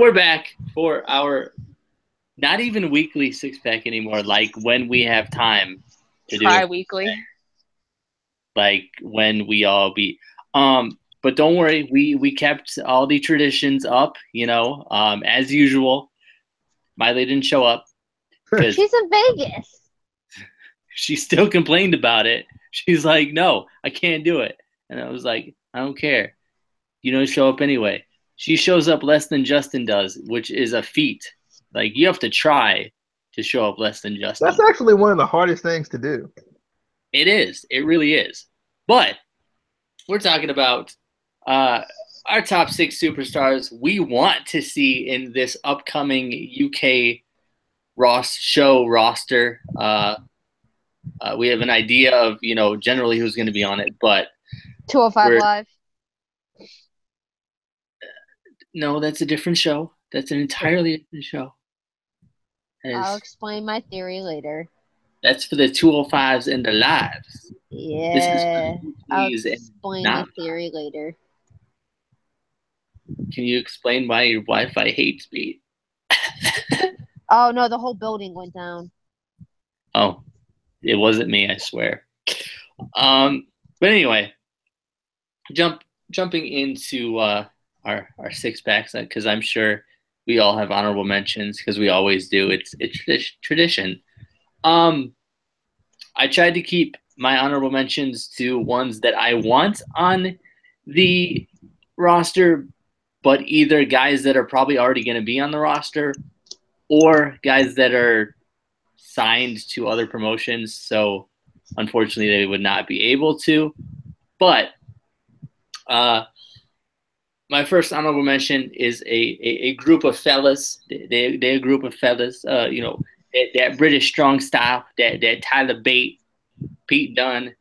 we're back for our not even weekly six pack anymore. Like when we have time to do it, Tri-weekly. like when we all be. But don't worry, we kept all the traditions up. As usual. Miley didn't show up because She's in Vegas. she still complained about it. She's like, "No, I can't do it," and I was like, "I don't care. You don't show up anyway." She shows up less than Justin does, which is a feat. Like you have to try to show up less than That's Justin. actually one of the hardest things to do. It is. It really is. But we're talking about our top six superstars we want to see in this upcoming UK show roster. We have an idea of, generally who's going to be on it, but 205 Live. No, that's a different show. That's an entirely different show. I'll explain my theory later. That's for the 205s and the lives. Yeah, I'll explain my theory later. Can you explain why your Wi-Fi hates me? Oh, no, the whole building went down. Oh, it wasn't me, I swear. But anyway, jumping into our six packs, because I'm sure we all have honorable mentions because we always do. It's tradition. I tried to keep my honorable mentions to ones that I want on the roster, but either guys that are probably already going to be on the roster or guys that are signed to other promotions. So unfortunately, they would not be able to. But my first honorable mention is a group of fellas. They're a group of fellas. That British strong style. That Tyler Bate, Pete Dunne,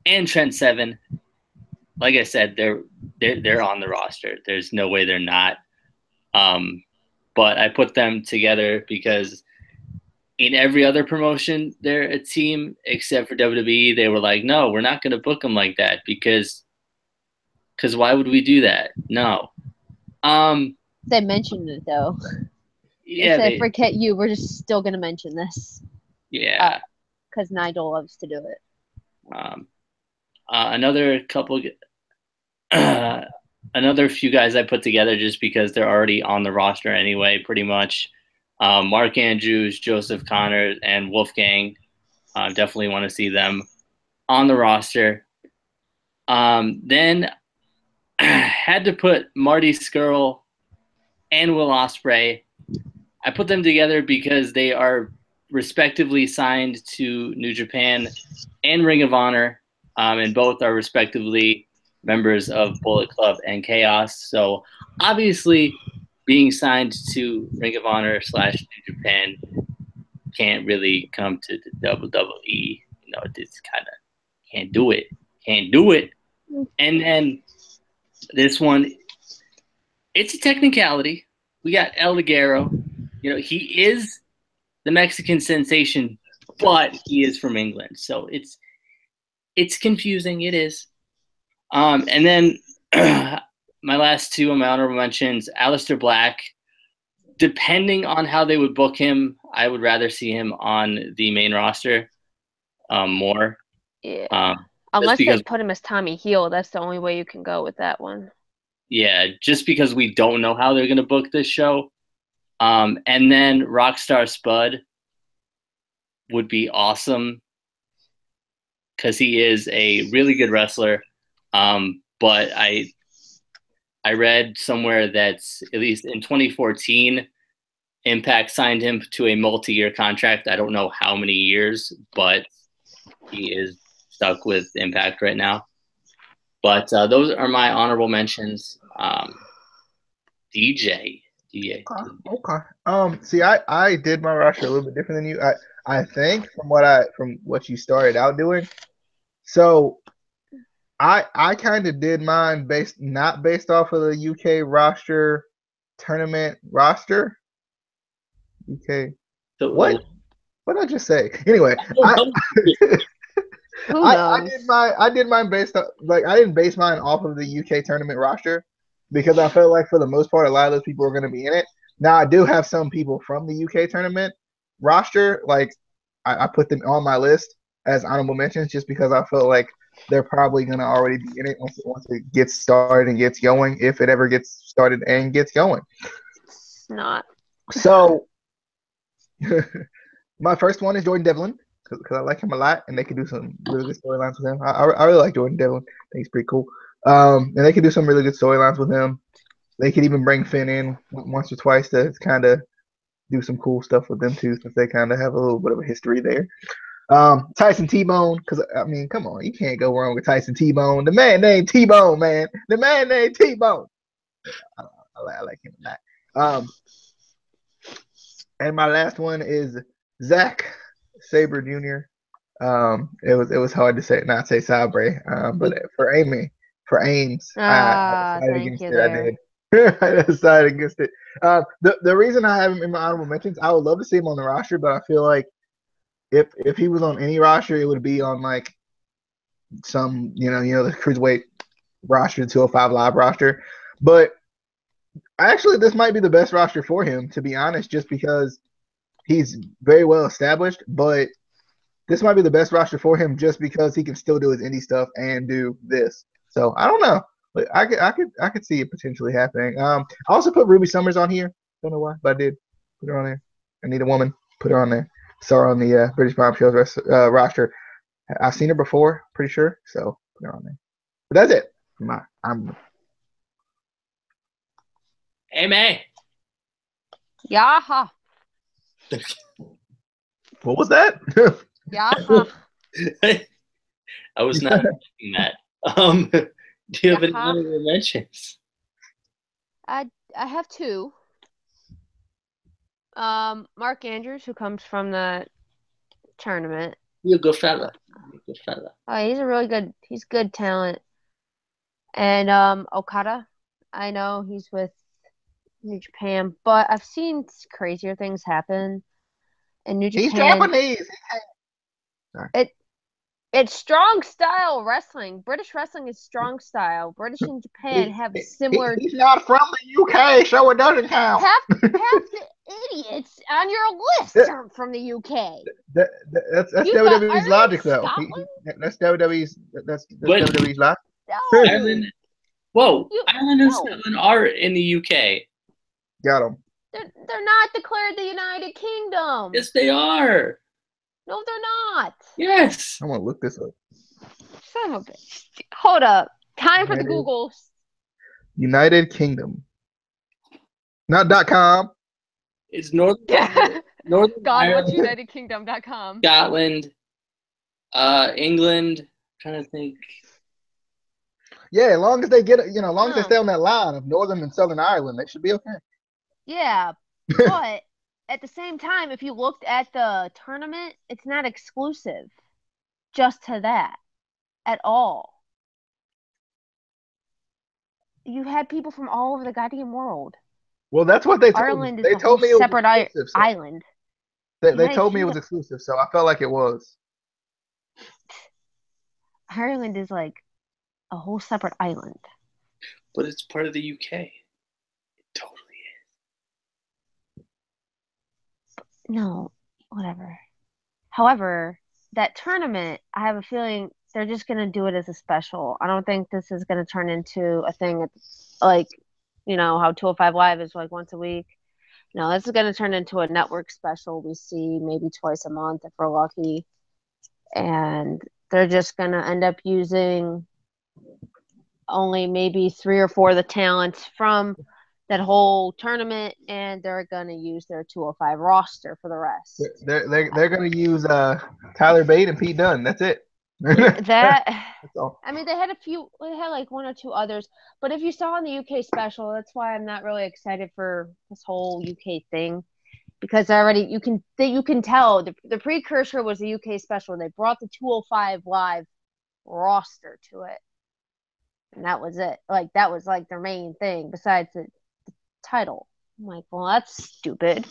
and Trent Seven. Like I said, they're on the roster. There's no way they're not. But I put them together because in every other promotion, they're a team except for WWE. They were like, no, we're not going to book them like that because why would we do that? No. They mentioned it though. Yeah. If they forget you, we're just still going to mention this. Yeah. Because Nigel loves to do it. Another few guys I put together just because they're already on the roster anyway, pretty much. Mark Andrews, Joseph Connor, and Wolfgang. Definitely want to see them on the roster. Then had to put Marty Scurll and Will Ospreay. I put them together because they are respectively signed to New Japan and Ring of Honor, and both are respectively members of Bullet Club and Chaos. So obviously being signed to Ring of Honor / New Japan can't really come to the WWE. It's kind of can't do it. And then this one, it's a technicality. We got El Ligero. He is the Mexican sensation, but he is from England. So it's confusing. It is. And then my last two of my honorable mentions, Aleister Black. Depending on how they would book him, I would rather see him on the main roster more. Yeah. Unless they put him as Tommy Heel, that's the only way you can go with that one. Yeah, just because we don't know how they're going to book this show. And then Rockstar Spud would be awesome because he is a really good wrestler. But I read somewhere that at least in 2014, Impact signed him to a multi-year contract. I don't know how many years, but he is stuck with Impact right now. But those are my honorable mentions. DJ. Okay. See, I did my roster a little bit different than you. I think from what you started out doing. So I kind of did mine not based off of the UK roster tournament roster. UK. So, what did I just say? Anyway, I did mine based on I didn't base mine off of the UK tournament roster. because I felt like for the most part, a lot of those people are going to be in it. Now, I do have some people from the UK tournament roster. Like, I put them on my list as honorable mentions just because I felt like they're probably going to already be in it once it gets started and gets going, if it ever gets started and gets going. It's not. So, my first one is Jordan Devlin because I like him a lot, and they could do some really good storylines with him. I really like Jordan Devlin. I think he's pretty cool. And they could do some really good storylines with him. They could even bring Finn in once or twice to kind of do some cool stuff with them too, since they kind of have a little bit of a history there. Tyson T-Bone, because I mean, come on, you can't go wrong with Tyson T-Bone. The man named T-Bone, man. The man named T-Bone. I like him a lot. And my last one is Zach Sabre Jr. It was hard to say not say Sabre, but for Ames, I decided against it. I did. I decided against it. The reason I have him in my honorable mentions, I would love to see him on the roster, but I feel like if he was on any roster, it would be on like some the cruiserweight roster, the 205 Live roster. But actually, this might be the best roster for him, to be honest, just because he's very well established. But this might be the best roster for him just because he can still do his indie stuff and do this. So I don't know. But I could see it potentially happening. I also put Ruby Summers on here. Don't know why, but I did put her on there. I need a woman. Put her on there. Saw her on the British Bombshells roster. I've seen her before, pretty sure. So put her on there. But that's it. Amen. Yaha. What was that? Yaha. I was not expecting that. Do you have any honorable mentions? I have two. Mark Andrews, who comes from the tournament. He's a good fella. Oh, he's good talent. And Okada, I know he's with New Japan, but I've seen crazier things happen in New Japan. He's Japanese. It's strong style wrestling. British wrestling is strong style. British and Japan have similar. He's not from the UK, so it doesn't count. Half the idiots on your list aren't from the UK. That's WWE's logic, though. That's WWE's. That's WWE's logic. No. Ireland. Whoa, Ireland and Scotland are in the UK. Got them. They're not declared the United Kingdom. Yes, they are. No, they're not. Yes. I want to look this up. Son of a bitch. Hold up. Time for the Googles. United Kingdom. Not .com. It's Northern God, what's UnitedKingdom.com? Scotland, England. I'm trying to think. Yeah, as long as they get, as long as they stay on that line of Northern and Southern Ireland, they should be okay. Yeah, but at the same time, if you looked at the tournament, it's not exclusive just to that at all. You had people from all over the goddamn world. Well, that's what they told Ireland me. They told me it was separate island. They told me it was exclusive, so I felt like it was. Ireland is like a whole separate island. But it's part of the UK. It totally is. No, whatever. However, that tournament, I have a feeling they're just going to do it as a special. I don't think this is going to turn into a thing like, how 205 Live is like once a week. No, this is going to turn into a network special we see maybe twice a month if we're lucky. And they're just going to end up using only maybe 3 or 4 of the talents from that whole tournament, and they're going to use their 205 roster for the rest. They're going to use Tyler Bate and Pete Dunne. That's it. That's all. I mean, they had like 1 or 2 others, but if you saw in the UK special, that's why I'm not really excited for this whole UK thing, because already you can tell the precursor was the UK special. They brought the 205 Live roster to it, and that was it. Like that was like their main thing besides the title. I'm like, well, that's stupid.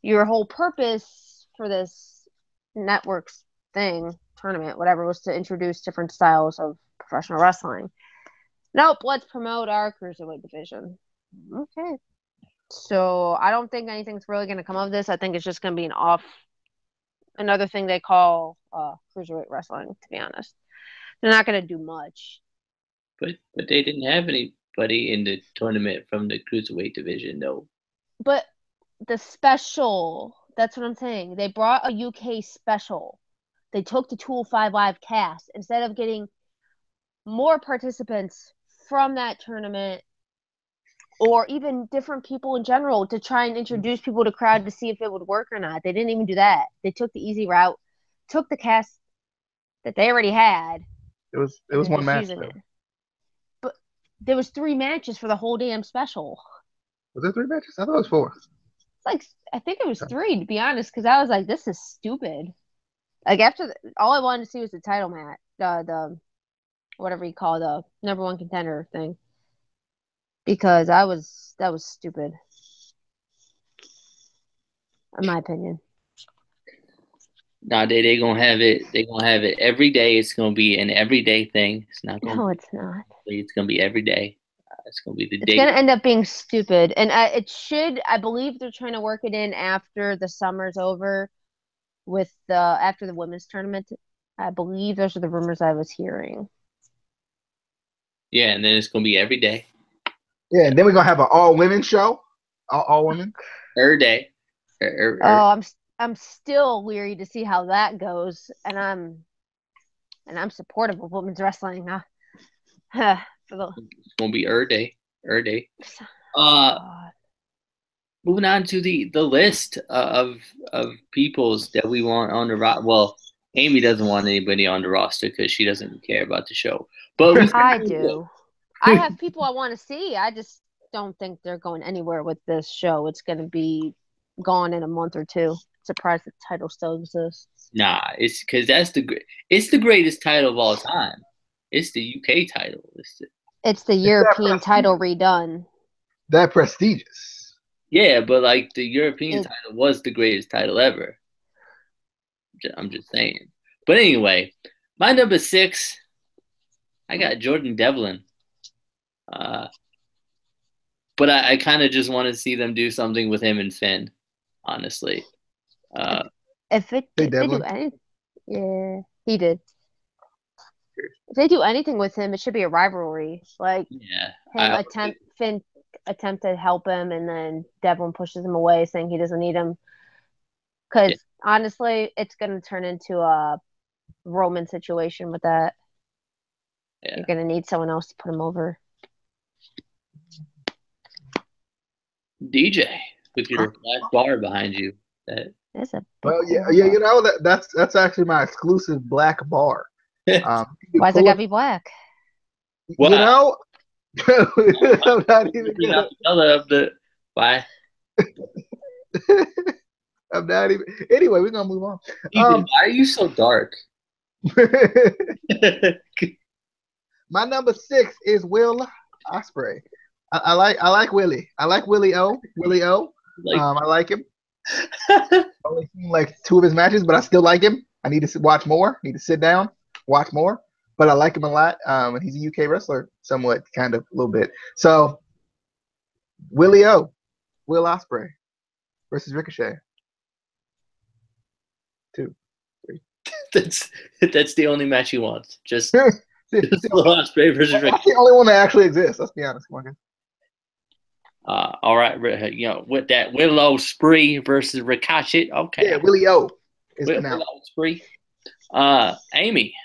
Your whole purpose for this networks thing, tournament, whatever, was to introduce different styles of professional wrestling. Nope, let's promote our cruiserweight division. Okay. So I don't think anything's really going to come of this. I think it's just going to be another thing they call cruiserweight wrestling, to be honest. They're not going to do much. But they didn't have anybody in the tournament from the cruiserweight division, though. But the special, that's what I'm saying. They brought a UK special. They took the 205 Live cast instead of getting more participants from that tournament or even different people in general to try and introduce people to the crowd to see if it would work or not. They didn't even do that. They took the easy route, took the cast that they already had. It was one match. But there was 3 matches for the whole damn special. Was there 3 matches? I thought it was 4. Like, I think it was 3, to be honest, because I was like, this is stupid. Like, all I wanted to see was the title match, the whatever you call the number 1 contender thing, because that was stupid, in my opinion. Nah, they gonna have it. They gonna have it every day. It's gonna be an everyday thing. It's not gonna. No, it's not. It's gonna be every day. It's gonna be the day. It's gonna end up being stupid, and it should. I believe they're trying to work it in after the summer's over, after the women's tournament. I believe those are the rumors I was hearing. Yeah, and then it's gonna be every day. Yeah, and then we're gonna have an all women show. All women. Every day. Oh, I'm still weary to see how that goes, and I'm supportive of women's wrestling. It's gonna be every day. Every day. Moving on to the list of peoples that we want on the roster. Well, Amy doesn't want anybody on the roster because she doesn't care about the show. But I do. I have people I want to see. I just don't think they're going anywhere with this show. It's going to be gone in a month or 2. Surprised the title still exists. Nah, it's because it's the greatest title of all time. It's the UK title. It's the European title redone. That prestigious. Yeah, but like the European title was the greatest title ever. I'm just saying. But anyway, my number 6, I got Jordan Devlin. But I kind of just want to see them do something with him and Finn, honestly. If they do anything, yeah, he did. If they do anything with him, it should be a rivalry. Like, Finn attempt to help him, and then Devlin pushes him away, saying he doesn't need him. Because honestly, it's going to turn into a Roman situation with that. Yeah. You're going to need someone else to put him over. DJ, with your black bar behind you. You know that's actually my exclusive black bar. Why's it gotta be black? What? You know, I'm not even gonna... color of the why. I'm not even. Anyway, we're gonna move on. Ethan, why are you so dark? My number 6 is Will Ospreay. I like Willie. I like Willie O. I like him. Only seen like 2 of his matches, but I still like him. I need to watch more. Need to sit down, watch more. But I like him a lot. And he's a UK wrestler, somewhat, kind of, a little bit. So, Willie O, Will Ospreay versus Ricochet. 2, 3. That's the only match he wants. Just Will Ospreay versus Ricochet. That's the only one that actually exists. Let's be honest, Morgan. All right, with that Willow Spree versus Ricochet. Okay. Yeah, Willie O is Willow Spree. Amy,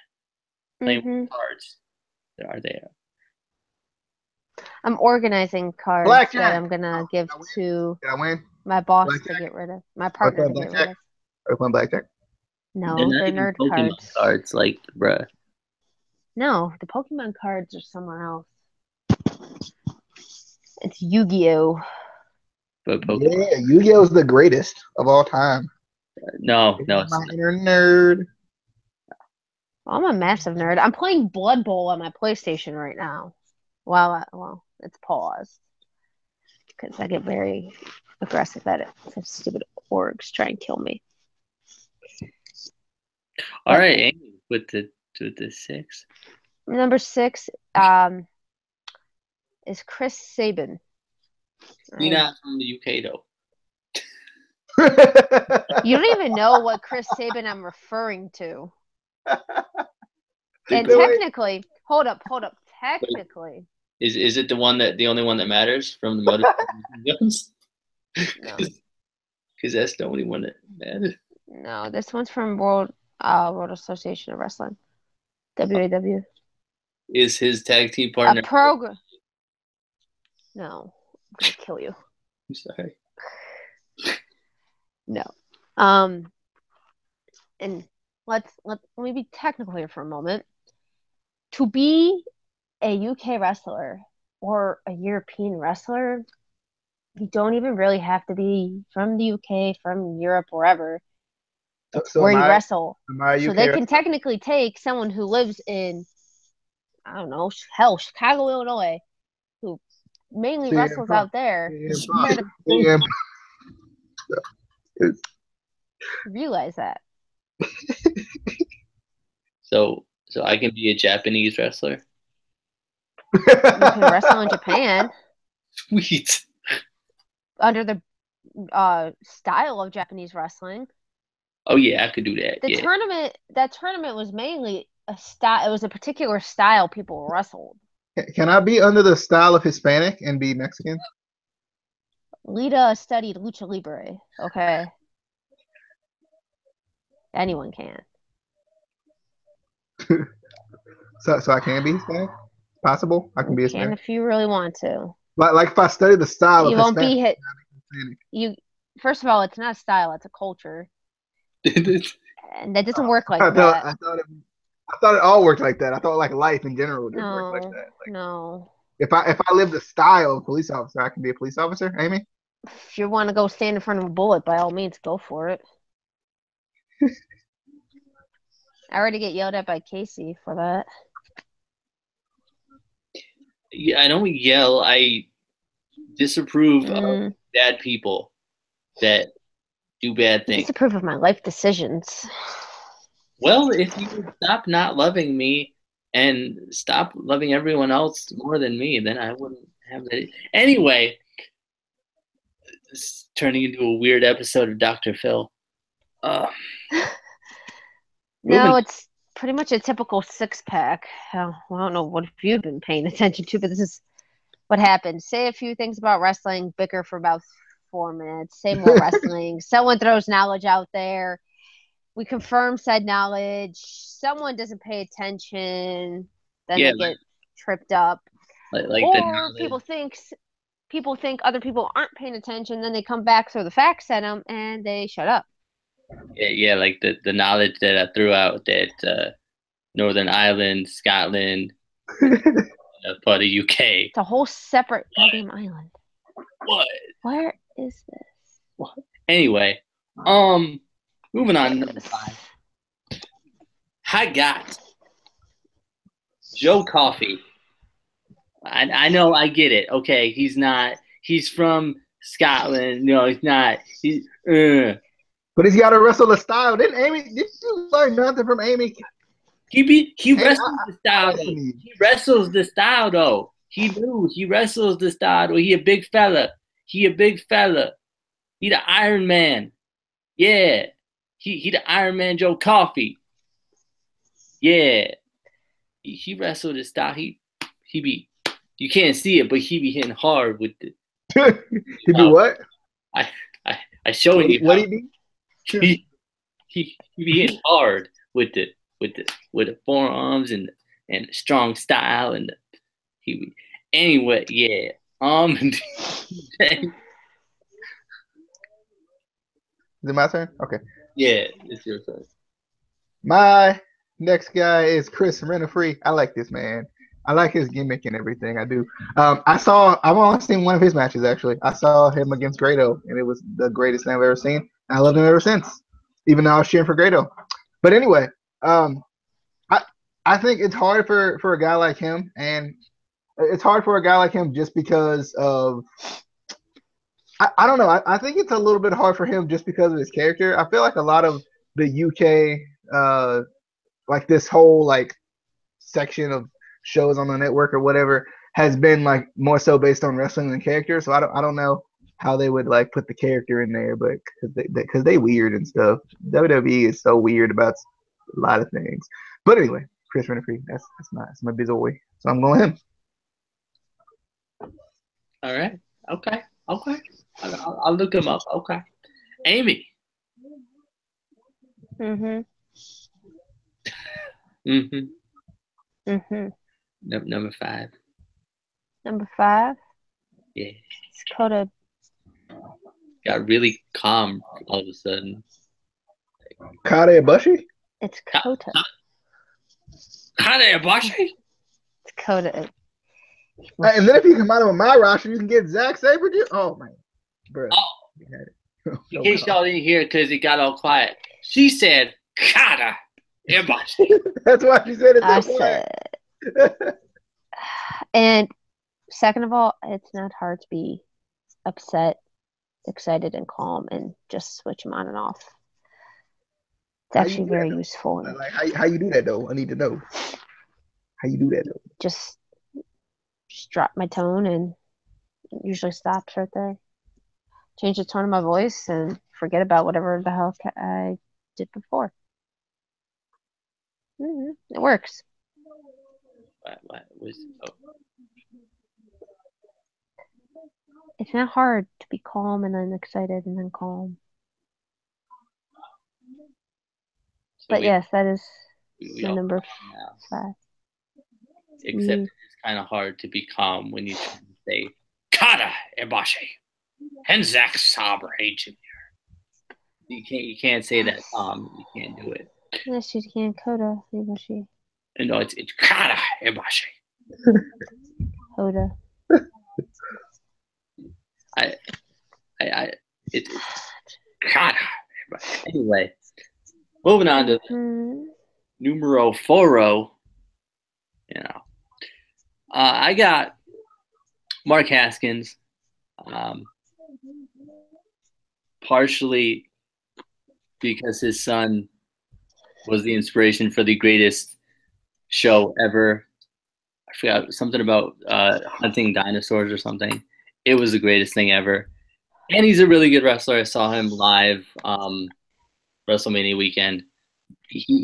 playing cards. Are there? I'm organizing cards that I'm gonna give to my boss to get rid of. My partner to get rid of. Are you playing blackjack? No, they're nerd Pokemon cards, like bruh. No, the Pokemon cards are somewhere else. It's Yu-Gi-Oh. Yeah, Yu-Gi-Oh is the greatest of all time. No, it's my inner nerd. I'm a massive nerd. I'm playing Blood Bowl on my PlayStation right now. Well, it's paused because I get very aggressive at it. Some stupid orgs try and kill me. All right, Amy, with the 6. Number 6, is Chris Sabin. He's not from the UK though. You don't even know what Chris Sabin I'm referring to. And Wait, technically, hold up. Technically, is it the only one that matters from the Motor Guns? no. Because that's the only one that matters. No, this one's from World Association of Wrestling, WAW. Is his tag team partner A program? No, I'm gonna kill you. I'm sorry. No. And let me be technical here for a moment. To be a UK wrestler or a European wrestler, you don't even really have to be from the UK, from Europe, wherever. So where you am wrestle. I a So UK they can wrestler? technically take someone who lives in, I don't know, hell, Chicago, Illinois, who mainly wrestles out there. CM Realize that. So I can be a Japanese wrestler. You can wrestle in Japan Sweet. under the style of Japanese wrestling. Oh yeah, I could do that. The tournament, that tournament was mainly a style. It was a particular style people wrestled. Can I be under the style of Hispanic and be Mexican? Lita studied lucha libre. Okay, anyone can. So I can be Hispanic? Possible? I can be You can Hispanic? if you really want to. Like if I study the style You of won't Hispanic. be hit. Hispanic. You first of all, it's not a style; it's a culture, and that doesn't work like I that. thought it all worked like that. I thought like life in general didn't work like that. Like, No. if I live the style of police officer, I can be a police officer, Amy? If you want to go stand in front of a bullet, by all means, go for it. I already get yelled at by Casey for that. Yeah, I don't yell. I disapprove of bad people that do bad things. Disapprove of my life decisions. Well, if you would stop not loving me and stop loving everyone else more than me, then I wouldn't have that. Anyway, it's turning into a weird episode of Dr. Phil. No, it's pretty much a typical six-pack. I don't know what you've been paying attention to, but this is what happened. Say a few things about wrestling, bicker for about 4 minutes, say more wrestling. Someone throws knowledge out there. We confirm said knowledge. Someone doesn't pay attention. Then they get tripped up. Or people think other people aren't paying attention. Then they come back, throw the facts at them, and they shut up. Yeah, like the knowledge that I threw out that Northern Ireland, Scotland, part of UK. It's a whole separate goddamn island. What? Where is this? What? Anyway, moving on. Number 5. I got Joe Coffey. I know, I get it. Okay, he's from Scotland. No, he's not. But he's got to wrestle the style. Did you learn nothing from Amy? He wrestles the style though. He wrestles the style though. He wrestles the style though. He a big fella. He the Iron Man. Yeah. He the Iron Man Joe Coffey. Yeah. He wrestled the style. He be, you can't see it, but he be hitting hard with it. He be what? I showing you. What he be? He be hitting hard with the forearms and strong style and anyway, yeah. Is it my turn? Okay. Yeah, it's your turn. My next guy is Chris Renafree. I like this man. I like his gimmick and everything. I do. I've only seen one of his matches actually. I saw him against Grado, and it was the greatest thing I've ever seen. And I loved him ever since, even though I was cheering for Grado. But anyway, I think it's hard for a guy like him, and it's hard for a guy like him just because of I don't know. I think it's a little bit hard for him just because of his character. I feel like a lot of the UK, like this whole like section of shows on the network or whatever, has been like more so based on wrestling than character. So I don't know how they would like put the character in there, but because they weird and stuff. WWE is so weird about a lot of things. But anyway, Chris Winfrey, that's my big boy. So I'm going him. All right. Okay. I'll look him up. Okay. Amy. Mhm. Mhm. Mhm. Number 5. Number 5. Yeah. It's Kota. Got really calm all of a sudden. Kata Ibushi? It's Kota. Kata Ibushi? It's Kota. And then if you come out of my roster, you can get Zack Sabre. Oh man, bro. Oh. In case y'all didn't hear, because it got all quiet, she said Kata Ibushi. That's why she said it so quiet. And second of all, it's not hard to be upset, excited, and calm, and just switch them on and off. It's actually very useful. Like how you do that though? I need to know how you do that though. Just drop my tone, and it usually stops right there. Change the tone of my voice and forget about whatever the hell I did before. It works. It's not hard to be calm and then excited and then calm. But yes, that is my number 5. Except it's kind of hard to be calm when you try to say Kata Ibushi and Zack Sabre Jr. You can't say that calm. You can't do it. Yes, you can. Kota Ibushi. No, it's Kata Ibushi. Kota. It's Kata Ibushi. Anyway, moving on to numero 4. You know, I got Mark Haskins, partially because his son was the inspiration for the greatest show ever. I forgot something about hunting dinosaurs or something. It was the greatest thing ever. And he's a really good wrestler. I saw him live WrestleMania weekend.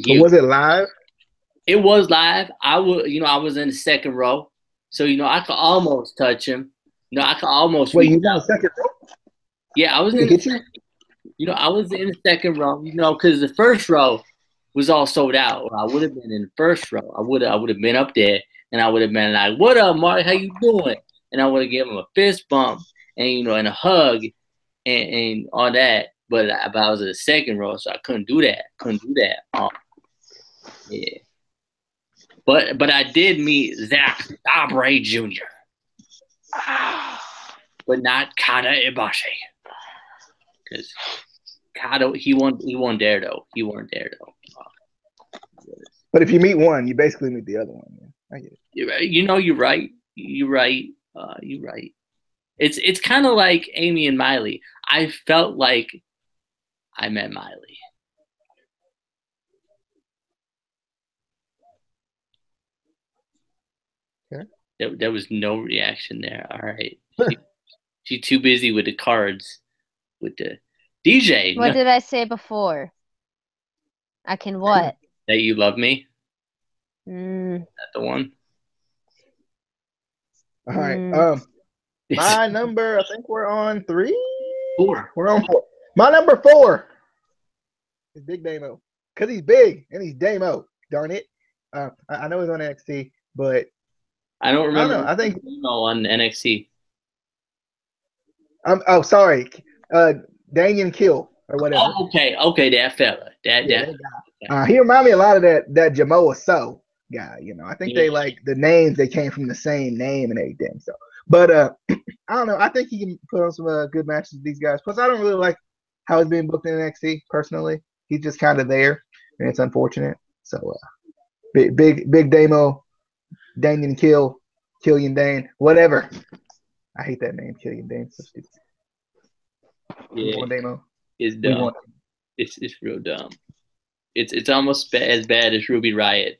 Was it live? It was live. I was in the second row, so I could almost touch him. I could almost. Wait, you got a second row? Yeah, I was in. I was in the second row. Because the first row was all sold out. I would have been in the first row. I would have been up there, and I would have been like, "What up, Mark? How you doing?" And I would have given him a fist bump and and a hug and all that. But I was in the second row, so I couldn't do that. Yeah. But I did meet Zack Sabre Jr. But not Kata Ibushi. Because Kata, he won there though. He weren't there though. But if you meet one, you basically meet the other one. Yeah, I get it. You're right. You're right. You're right. You're right. It's kind of like Amy and Miley. I felt like I met Miley. There was no reaction there. All right. She's too busy with the cards, with the DJ. What did I say before? I can what? That you love me? Is that the one? All right. My number, I think we're on 3? 4. We're on 4. My number 4 is Big Damo. Because he's big and he's Damo. Darn it. I know he's on NXT, but I don't remember. I think on NXT. Oh, sorry. Daniel Kill or whatever. Oh, okay, that fella. That guy. He reminded me a lot of that Jamoa So guy. I think they like the names. They came from the same name and everything. So, but I don't know. I think he can put on some good matches with these guys. Plus, I don't really like how he's being booked in NXT personally. He's just kind of there, and it's unfortunate. So, big Damo, Daniel Killian Dane, whatever. I hate that name, Killian Dane. So stupid. Yeah, Damo. It's dumb. It's real dumb. It's almost as bad as Ruby Riott.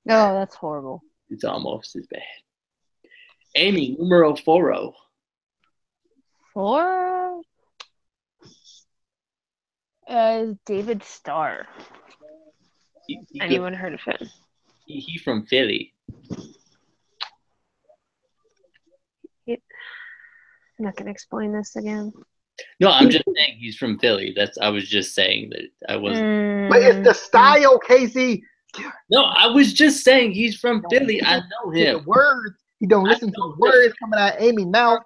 Oh, that's horrible. It's almost as bad. Amy, numero foro. 4. David Starr. Anyone heard of him? He from Philly. I'm not gonna explain this again. No, I'm just saying he's from Philly. I was just saying that I wasn't. But it's the style, Casey. No, I was just saying he's from Philly. I know him. The words. He don't listen to the words coming out of Amy's mouth.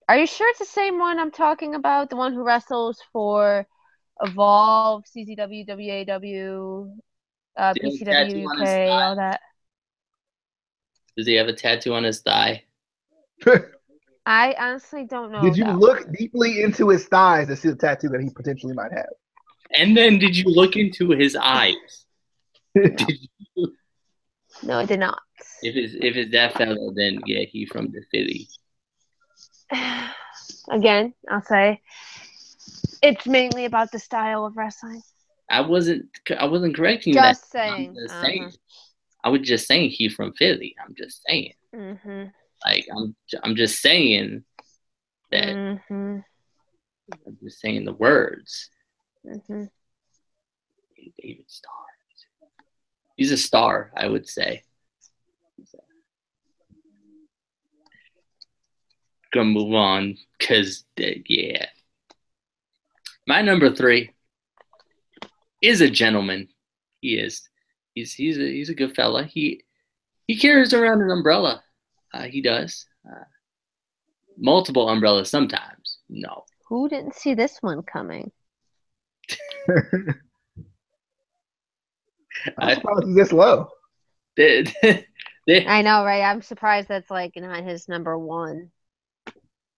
Are you sure it's the same one I'm talking about? The one who wrestles for Evolve, CZW, WAW, PCW, UK, all that. Does he have a tattoo on his thigh? I honestly don't know. Did you look deeply into his thighs to see the tattoo that he potentially might have? And then did you look into his eyes? No, I did not. If it's that fellow, then yeah, he's from the Philly. Again, I'll say it's mainly about the style of wrestling. I wasn't correcting you. Just that. saying. I was just saying he's from Philly. I'm just saying. Mm-hmm. Like I'm just saying that. Mm-hmm. I'm just saying the words. Mm-hmm. David Starr. He's a star, I would say. Gonna move on because yeah. My number 3 is a gentleman. He is. He's a good fella. He carries around an umbrella. He does. Multiple umbrellas sometimes. No. Who didn't see this one coming? I'm surprised he's this low. I know, right? I'm surprised that's like not his number 1.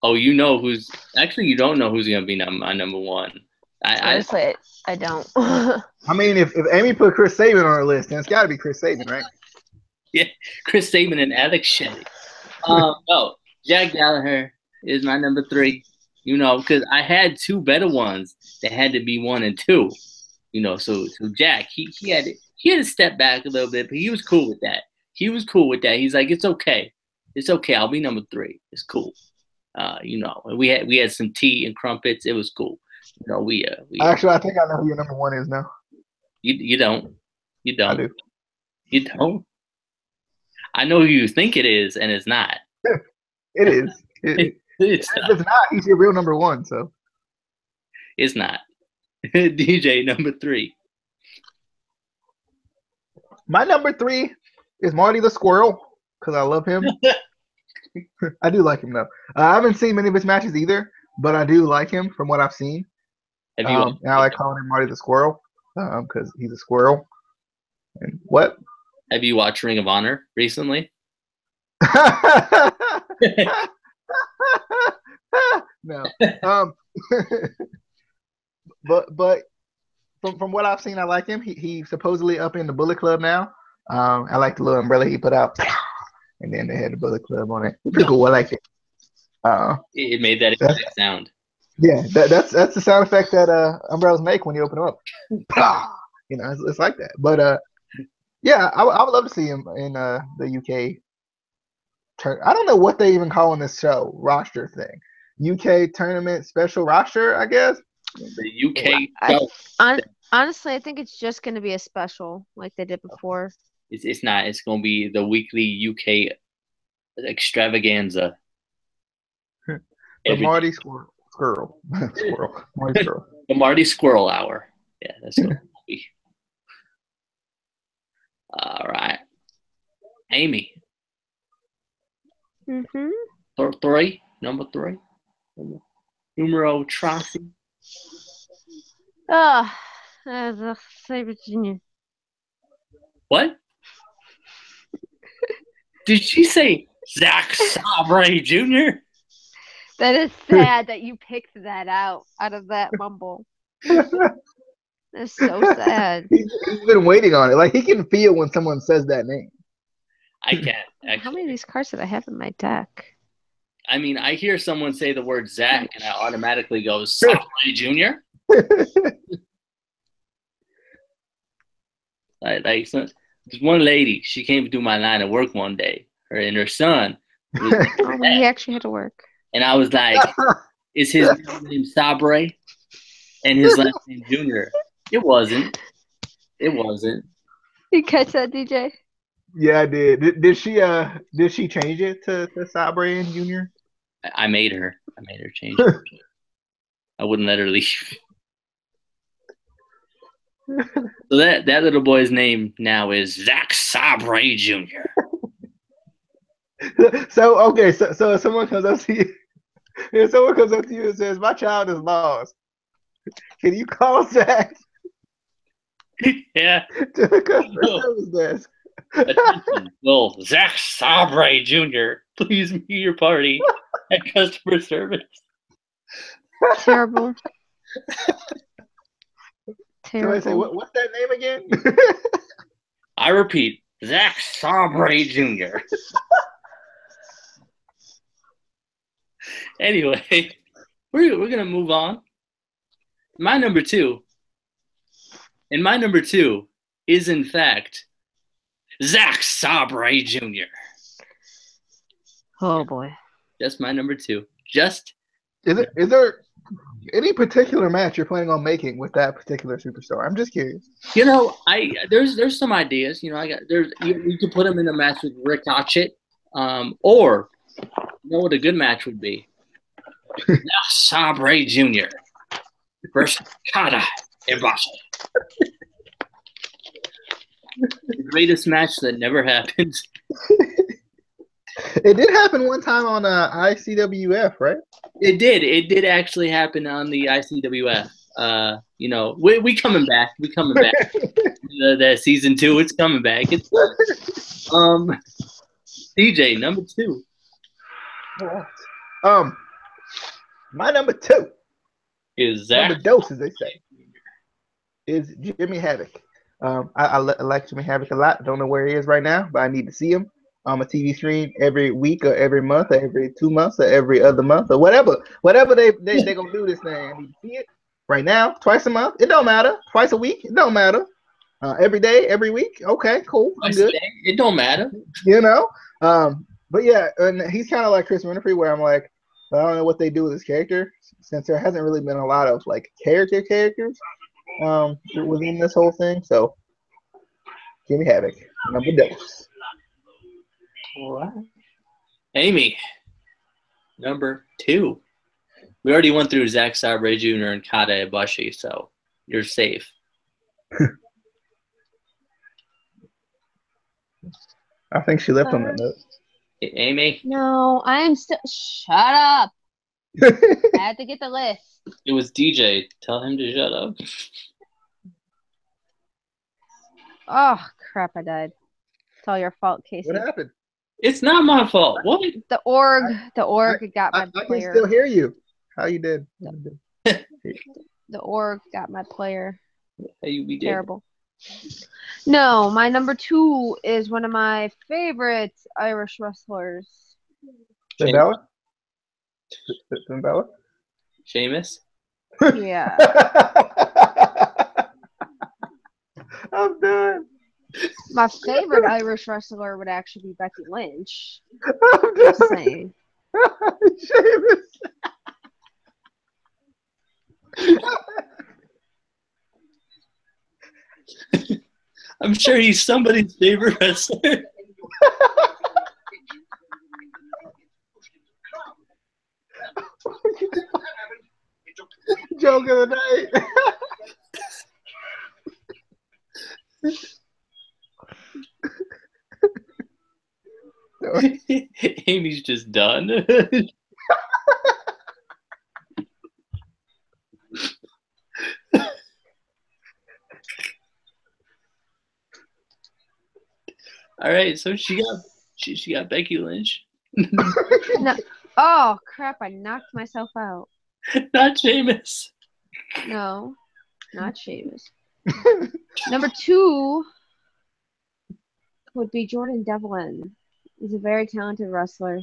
Oh, you know who's actually you don't know who's gonna be my number 1. Honestly, I don't. I mean, if Amy put Chris Sabin on her list, then it's got to be Chris Sabin, right? Yeah, Chris Sabin and Alex Shelley. No, Jack Gallagher is my number 3. You know, because I had 2 better ones that had to be 1 and 2. You know, so Jack he had to step back a little bit, but he was cool with that. He's like, it's okay, I'll be number 3. It's cool. You know, we had some tea and crumpets. It was cool. You know, we actually, I think I know who your number 1 is now. You don't. I do. You don't. I know who you think it is, and it's not. It is. It's not. He's your real number 1, so it's not. DJ number 3. My number 3 is Marty the Squirrel because I love him. I do like him though. I haven't seen many of his matches either, but I do like him from what I've seen. And I like calling him Marty the Squirrel because he's a squirrel. And what? Have you watched Ring of Honor recently? No. But from what I've seen, I like him. He's supposedly up in the Bullet Club now. I like the little umbrella he put out, and then they had the Bullet Club on it. Pretty cool. I like it. It made that exact sound. Yeah, that's the sound effect that umbrellas make when you open them up. You know, it's like that. But yeah, I would love to see him in the UK. I don't know what they even call in this show roster thing. UK tournament special roster, I guess. The UK show. Honestly, I think it's just going to be a special like they did before. It's not. It's going to be the weekly UK extravaganza. The Marty Squirrel. Marty Squirrel. The Marty Squirrel Hour. Yeah, that's what it'll be. All right. Amy. Mm-hmm. Number 3. Numero Trassi. Say Virginia. What? Did she say Zach Sabre Jr.? That is sad that you picked that out of that mumble. That's so sad. He's been waiting on it. Like, he can feel when someone says that name. I can't. Actually. How many of these cards did I have in my deck? I mean, I hear someone say the word Zach, and I automatically go, Sabre Jr.? Like, there's one lady, she came to do my line at work one day. and her son. He actually had to work. And I was like, is his name Sabre? And his last name Junior. It wasn't. You catch that, DJ? Yeah, I did. Did she change it to Sabre and Junior? I made her change it. I wouldn't let her leave. So that little boy's name now is Zach Sabre Jr. So okay, so if someone comes up to you, and says, "My child is lost," can you call Zach? Yeah. To the customer service desk. Attention, well, Zach Sabre Jr., please meet your party at customer service. Terrible. So I say, what's that name again? I repeat, Zach Sabre Jr. Anyway, we're gonna move on. My number two is in fact Zach Sabre Jr. Oh boy. That's my number two. Is there any particular match you're planning on making with that particular superstar? I'm just curious. You know, there's some ideas. You know, you could put him in a match with Rick Hatchett, or you know what a good match would be? Sabre Jr. versus Kata Ibushi. The greatest match that never happened. It did happen one time on ICWF, right? It did actually happen on the ICWF. You know, we coming back. The season 2, it's coming back. It's DJ number 2. My number 2 is Zach. Number dose, as they say, is Jimmy Havoc. I like Jimmy Havoc a lot. Don't know where he is right now, but I need to see him on a TV screen every week or every month or every 2 months or every other month or whatever they gonna do this thing. I need to see it right now, twice a month. It don't matter. Twice a week. It don't matter. Every day, every week. Okay, cool. I'm good. It don't matter. You know. But yeah, and he's kind of like Chris Winfrey, where I'm like, I don't know what they do with his character, since there hasn't really been a lot of like characters within this whole thing. So Jimmy Havoc, number dose. All right. Amy, number 2. We already went through Zack Sabre Jr. and Kata Ibushi, so you're safe. I think she left on that note. Amy? No, I'm still. Shut up. I had to get the list. It was DJ. Tell him to shut up. Oh, crap, I died. It's all your fault, Casey. What happened? It's not my fault. What? The org got my I player. can still hear you. How you did? The org got my player. We did. Terrible. No, my number 2 is one of my favorite Irish wrestlers. Bella? Sheamus? Yeah. I'm done. My favorite Irish wrestler would actually be Becky Lynch. I'm Just done. saying. Sheamus. I'm sure he's somebody's favorite wrestler. Joke of the night. Amy's just done. All right, so she got Becky Lynch. No. Oh, crap, I knocked myself out. Not Sheamus. No, not Sheamus. Number 2 would be Jordan Devlin. He's a very talented wrestler.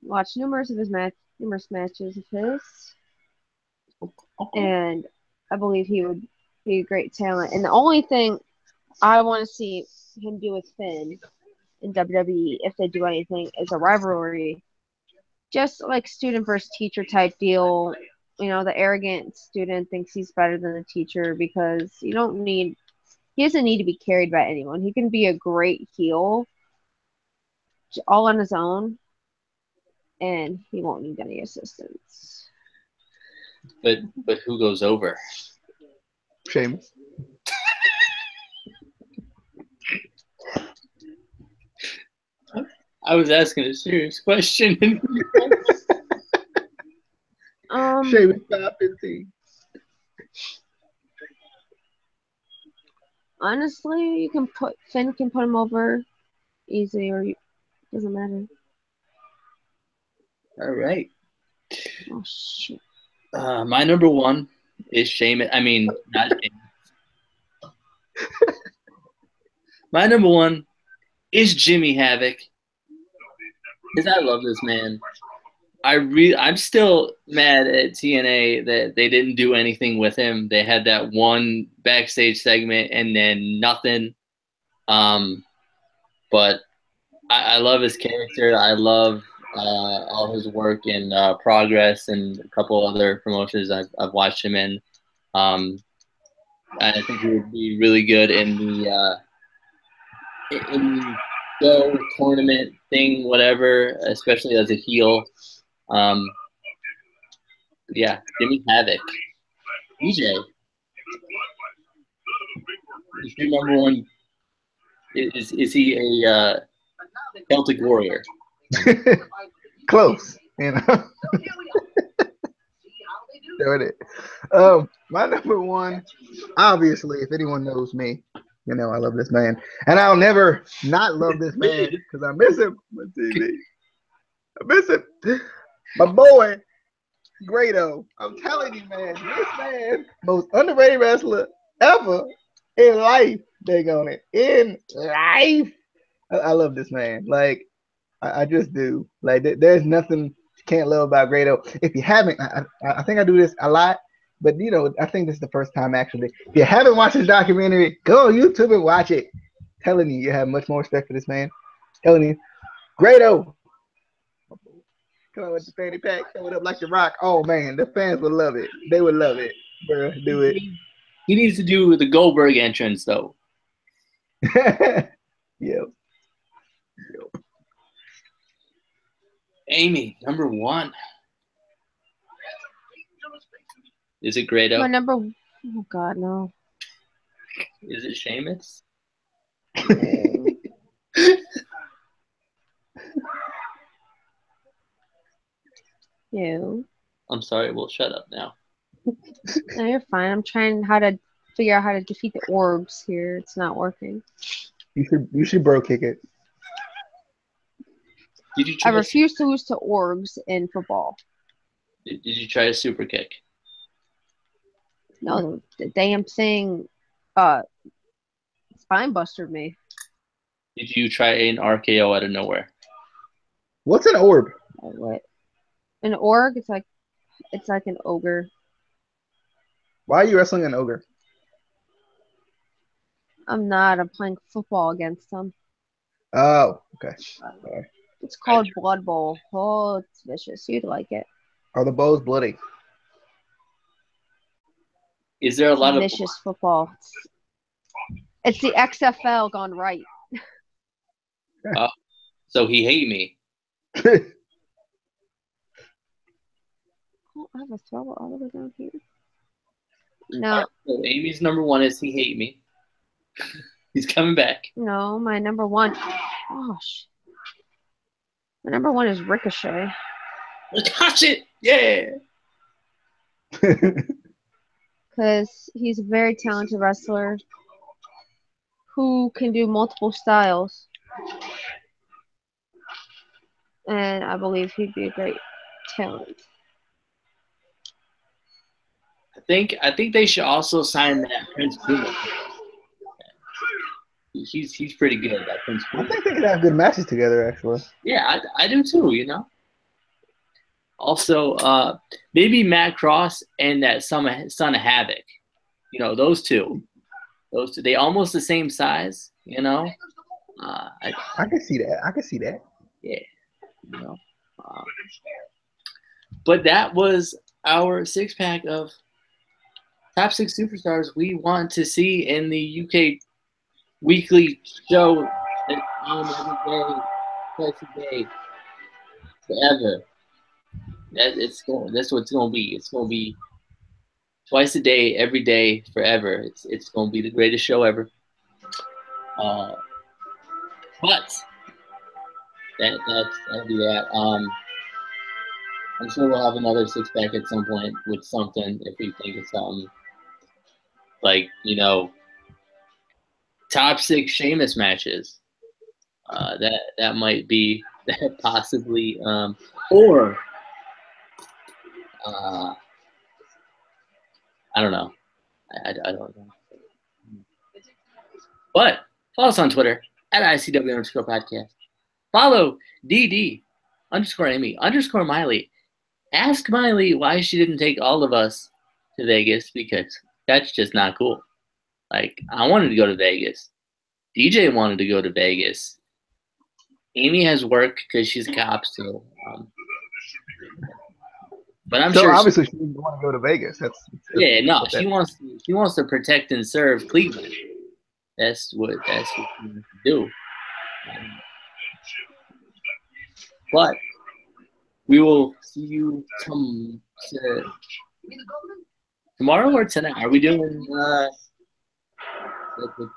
Watched numerous matches of his, and I believe he would be a great talent. And the only thing I want to see him do with Finn in WWE if they do anything is a rivalry, just like student versus teacher type deal. You know, the arrogant student thinks he's better than the teacher because he doesn't need to be carried by anyone. He can be a great heel all on his own, and he won't need any assistance. But who goes over? Sheamus. I was asking a serious question. Sheamus 515. Honestly, Finn can put him over easy, or doesn't matter. All right. Oh shit. My number one is Sheamus. I mean, not Sheamus. My number one is Jimmy Havoc. Because I love this man. I'm still mad at TNA that they didn't do anything with him. They had that one backstage segment and then nothing. But I love his character. I love all his work in Progress and a couple other promotions I've watched him in. I think he would be really good in the show, tournament thing, whatever, especially as a heel. Yeah, Jimmy Havoc. EJ. Is your number one? Is he a Celtic Warrior? Close, you know. There it is. My number one, obviously, if anyone knows me, you know I love this man, and I'll never not love this man because I miss him on TV. I miss him. My boy, Grado. I'm telling you, man, this man, most underrated wrestler ever in life. They're going in life. I love this man. Like, I just do. Like, there's nothing you can't love about Grado. If you haven't, I think I do this a lot, but you know, I think this is the first time actually. If you haven't watched this documentary, go on YouTube and watch it. Telling you, you have much more respect for this man. Telling you, Grado. Come on with the fanny pack, coming up like the Rock. Oh man, the fans would love it. They would love it, bro. Do it. He needs to do the Goldberg entrance though. Yep. Amy, number one. Is it Grado? My number. Oh God, no. Is it Sheamus? You. I'm sorry. We'll shut up now. No, you're fine. I'm trying to figure out how to defeat the orbs here. It's not working. You should bro kick it. Did you I refuse to lose to orgs in football. Did you try a super kick? No, the damn thing spine bustered me. Did you try an RKO out of nowhere? What's an orb? What? An org? It's like an ogre. Why are you wrestling an ogre? I'm not. I'm playing football against them. Oh, okay. Sorry. It's called Blood Bowl. Oh, it's vicious. You'd like it. Are the bows bloody? Is there a lot of vicious football? It's the XFL gone right. So he hate me. Oh, I have a thrower all the way down here. No. So Amy's number one is he hate me. He's coming back. No, my number one. Gosh. My number one is Ricochet. Touch it! Yeah! Because he's a very talented wrestler who can do multiple styles. And I believe he'd be a great talent. I think they should also sign that Prince Puma. He's pretty good, that Prince Puma. I think they could have good matches together, actually. Yeah, I do too, you know. Also, maybe Matt Cross and that son of Havoc. You know, those two. They almost the same size, you know. I can see that. I can see that. Yeah. You know. But that was our 6-pack of top 6 superstars we want to see in the UK weekly show that's on every day, twice a day, forever. That's what it's gonna be. It's gonna be twice a day, every day, forever. It's gonna be the greatest show ever. But that'll be that. I'm sure we'll have another 6-pack at some point with something if we think of something. Like, top 6 Sheamus matches. That might be that possibly, or I don't know. I don't know. But follow us on Twitter at ICW_podcast. Follow DD_Amy_Miley. Ask Miley why she didn't take all of us to Vegas, because that's just not cool. Like, I wanted to go to Vegas. DJ wanted to go to Vegas. Amy has work because she's a cop, so. But I'm sure. Obviously, she didn't want to go to Vegas. She wants to protect and serve Cleveland. That's what she wants to do. But we will see you tomorrow or tonight. Are we doing the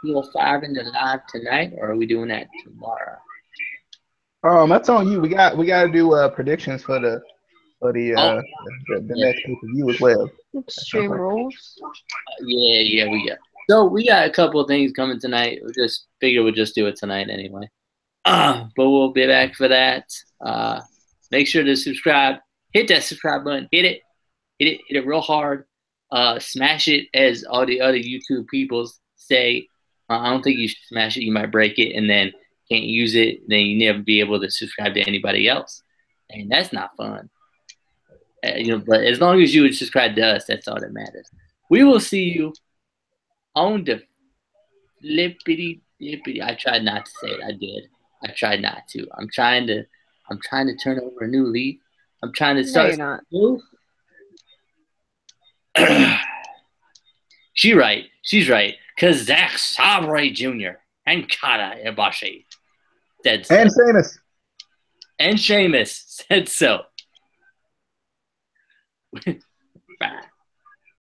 PL5 in the live tonight, or are we doing that tomorrow? That's on you. We got to do predictions for the next pay-per-view as well. Extreme Rules. Yeah, we got. So we got a couple of things coming tonight. We just figure we'll just do it tonight anyway. But we'll be back for that. Make sure to subscribe. Hit that subscribe button. Hit it real hard. Smash it, as all the other YouTube people say. I don't think you should smash it. You might break it, and then can't use it. Then you never be able to subscribe to anybody else, and that's not fun. But as long as you would subscribe to us, that's all that matters. We will see you on the flippity dippity. I tried not to say it. I did. I tried not to. I'm trying to turn over a new leaf. I'm trying to start. No, you're not. She's right. Because Zack Sabre Jr. and Kata Ibushi said so. And Sheamus said so.